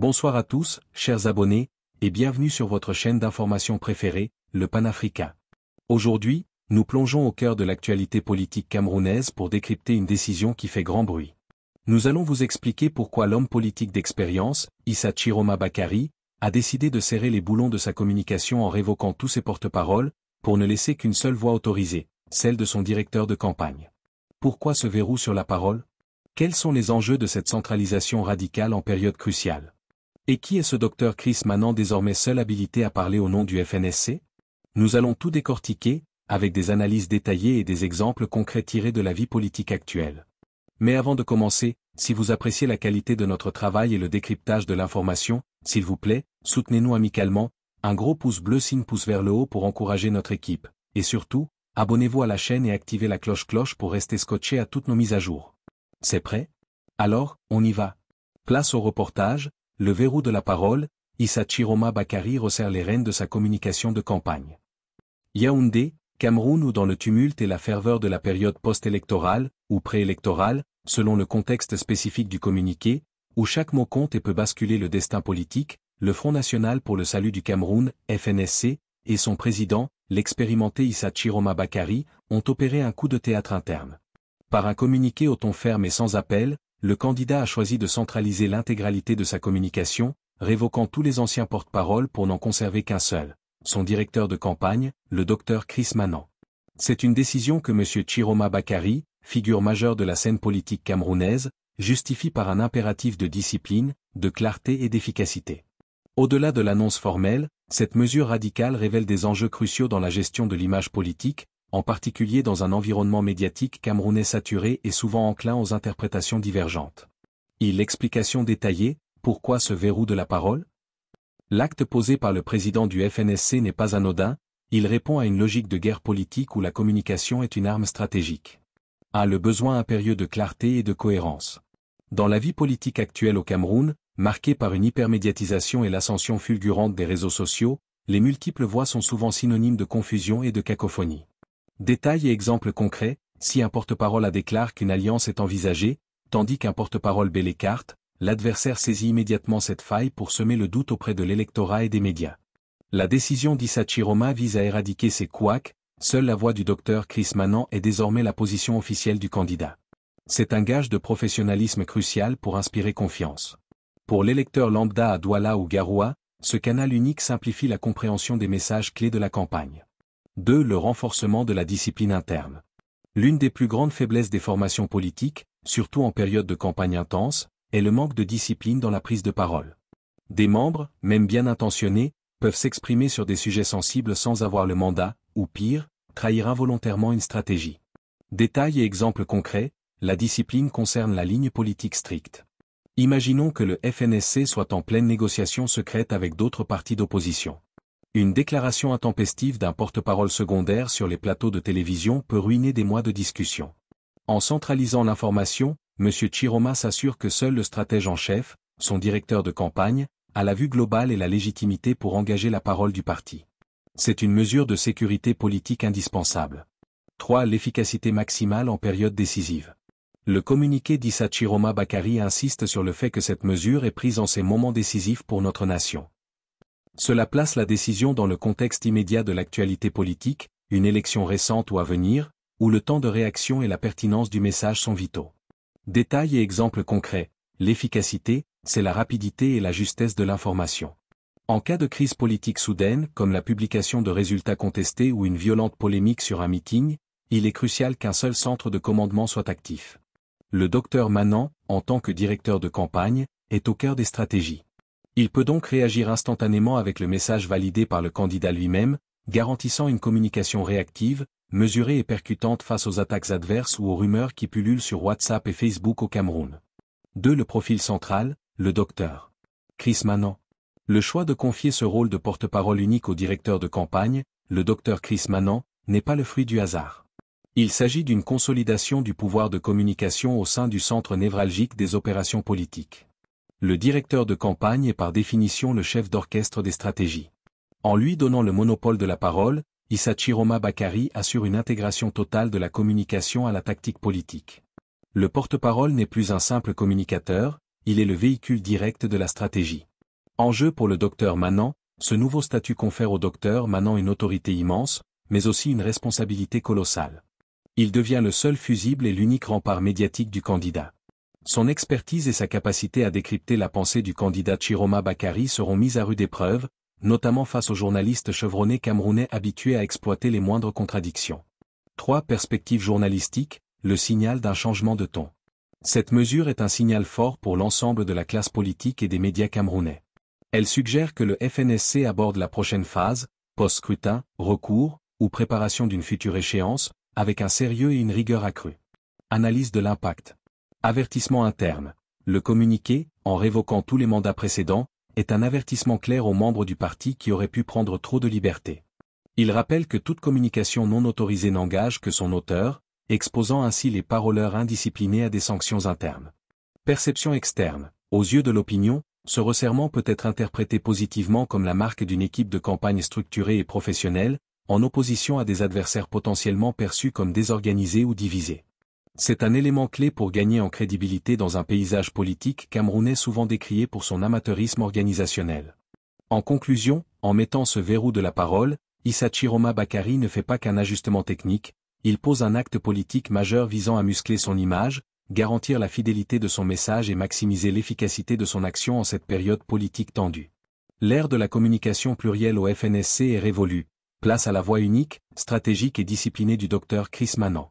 Bonsoir à tous, chers abonnés, et bienvenue sur votre chaîne d'information préférée, le Panafrica. Aujourd'hui, nous plongeons au cœur de l'actualité politique camerounaise pour décrypter une décision qui fait grand bruit. Nous allons vous expliquer pourquoi l'homme politique d'expérience, Issa Chiroma Bakary, a décidé de serrer les boulons de sa communication en révoquant tous ses porte-paroles, pour ne laisser qu'une seule voix autorisée, celle de son directeur de campagne. Pourquoi ce verrou sur la parole? Quels sont les enjeux de cette centralisation radicale en période cruciale? Et qui est ce docteur Chris Manant désormais seul habilité à parler au nom du FNSC? Nous allons tout décortiquer, avec des analyses détaillées et des exemples concrets tirés de la vie politique actuelle. Mais avant de commencer, si vous appréciez la qualité de notre travail et le décryptage de l'information, s'il vous plaît, soutenez-nous amicalement, un gros pouce bleu signe pouce vers le haut pour encourager notre équipe, et surtout, abonnez-vous à la chaîne et activez la cloche pour rester scotché à toutes nos mises à jour. C'est prêt? Alors, on y va. Place au reportage. Le verrou de la parole, Issa Chiroma Bakary resserre les rênes de sa communication de campagne. Yaoundé, Cameroun où dans le tumulte et la ferveur de la période post-électorale, ou préélectorale, selon le contexte spécifique du communiqué, où chaque mot compte et peut basculer le destin politique, le Front National pour le Salut du Cameroun, FNSC, et son président, l'expérimenté Issa Chiroma Bakary, ont opéré un coup de théâtre interne. Par un communiqué au ton ferme et sans appel, le candidat a choisi de centraliser l'intégralité de sa communication, révoquant tous les anciens porte-paroles pour n'en conserver qu'un seul, son directeur de campagne, le docteur Chris Manant. C'est une décision que M. Chiroma Bakary, figure majeure de la scène politique camerounaise, justifie par un impératif de discipline, de clarté et d'efficacité. Au-delà de l'annonce formelle, cette mesure radicale révèle des enjeux cruciaux dans la gestion de l'image politique, en particulier dans un environnement médiatique camerounais saturé et souvent enclin aux interprétations divergentes. L'explication détaillée, pourquoi ce verrou de la parole? L'acte posé par le président du FNSC n'est pas anodin, il répond à une logique de guerre politique où la communication est une arme stratégique. Le besoin impérieux de clarté et de cohérence. Dans la vie politique actuelle au Cameroun, marquée par une hypermédiatisation et l'ascension fulgurante des réseaux sociaux, les multiples voix sont souvent synonymes de confusion et de cacophonie. Détails et exemples concrets, si un porte-parole a déclaré qu'une alliance est envisagée, tandis qu'un porte-parole bat les cartes, l'adversaire saisit immédiatement cette faille pour semer le doute auprès de l'électorat et des médias. La décision d'Issa Chiroma vise à éradiquer ces couacs, seule la voix du docteur Chris Manant est désormais la position officielle du candidat. C'est un gage de professionnalisme crucial pour inspirer confiance. Pour l'électeur lambda à Douala ou Garoua, ce canal unique simplifie la compréhension des messages clés de la campagne. 2. Le renforcement de la discipline interne. L'une des plus grandes faiblesses des formations politiques, surtout en période de campagne intense, est le manque de discipline dans la prise de parole. Des membres, même bien intentionnés, peuvent s'exprimer sur des sujets sensibles sans avoir le mandat, ou pire, trahir involontairement une stratégie. Détails et exemples concrets, la discipline concerne la ligne politique stricte. Imaginons que le FNSC soit en pleine négociation secrète avec d'autres partis d'opposition. Une déclaration intempestive d'un porte-parole secondaire sur les plateaux de télévision peut ruiner des mois de discussion. En centralisant l'information, M. Chiroma s'assure que seul le stratège en chef, son directeur de campagne, a la vue globale et la légitimité pour engager la parole du parti. C'est une mesure de sécurité politique indispensable. 3. L'efficacité maximale en période décisive. Le communiqué d'Issa Chiroma Bakary insiste sur le fait que cette mesure est prise en ces moments décisifs pour notre nation. Cela place la décision dans le contexte immédiat de l'actualité politique, une élection récente ou à venir, où le temps de réaction et la pertinence du message sont vitaux. Détails et exemples concrets, l'efficacité, c'est la rapidité et la justesse de l'information. En cas de crise politique soudaine, comme la publication de résultats contestés ou une violente polémique sur un meeting, il est crucial qu'un seul centre de commandement soit actif. Le docteur Manant, en tant que directeur de campagne, est au cœur des stratégies. Il peut donc réagir instantanément avec le message validé par le candidat lui-même, garantissant une communication réactive, mesurée et percutante face aux attaques adverses ou aux rumeurs qui pullulent sur WhatsApp et Facebook au Cameroun. 2. Le profil central, le docteur Chris Manant. Le choix de confier ce rôle de porte-parole unique au directeur de campagne, le docteur Chris Manant, n'est pas le fruit du hasard. Il s'agit d'une consolidation du pouvoir de communication au sein du centre névralgique des opérations politiques. Le directeur de campagne est par définition le chef d'orchestre des stratégies. En lui donnant le monopole de la parole, Issa Chiroma Bakary assure une intégration totale de la communication à la tactique politique. Le porte-parole n'est plus un simple communicateur, il est le véhicule direct de la stratégie. Enjeu pour le docteur Manant, ce nouveau statut confère au docteur Manant une autorité immense, mais aussi une responsabilité colossale. Il devient le seul fusible et l'unique rempart médiatique du candidat. Son expertise et sa capacité à décrypter la pensée du candidat Chiroma Bakary seront mises à rude épreuve, notamment face aux journalistes chevronnés camerounais habitués à exploiter les moindres contradictions. 3. Perspective journalistique, le signal d'un changement de ton. Cette mesure est un signal fort pour l'ensemble de la classe politique et des médias camerounais. Elle suggère que le FNSC aborde la prochaine phase, post-scrutin, recours, ou préparation d'une future échéance, avec un sérieux et une rigueur accrue. Analyse de l'impact. Avertissement interne. Le communiqué, en révoquant tous les mandats précédents, est un avertissement clair aux membres du parti qui auraient pu prendre trop de liberté. Il rappelle que toute communication non autorisée n'engage que son auteur, exposant ainsi les paroleurs indisciplinés à des sanctions internes. Perception externe. Aux yeux de l'opinion, ce resserrement peut être interprété positivement comme la marque d'une équipe de campagne structurée et professionnelle, en opposition à des adversaires potentiellement perçus comme désorganisés ou divisés. C'est un élément clé pour gagner en crédibilité dans un paysage politique camerounais souvent décrié pour son amateurisme organisationnel. En conclusion, en mettant ce verrou de la parole, Issa Chiroma Bakary ne fait pas qu'un ajustement technique, il pose un acte politique majeur visant à muscler son image, garantir la fidélité de son message et maximiser l'efficacité de son action en cette période politique tendue. L'ère de la communication plurielle au FNSC est révolue, place à la voix unique, stratégique et disciplinée du docteur Chris Manant.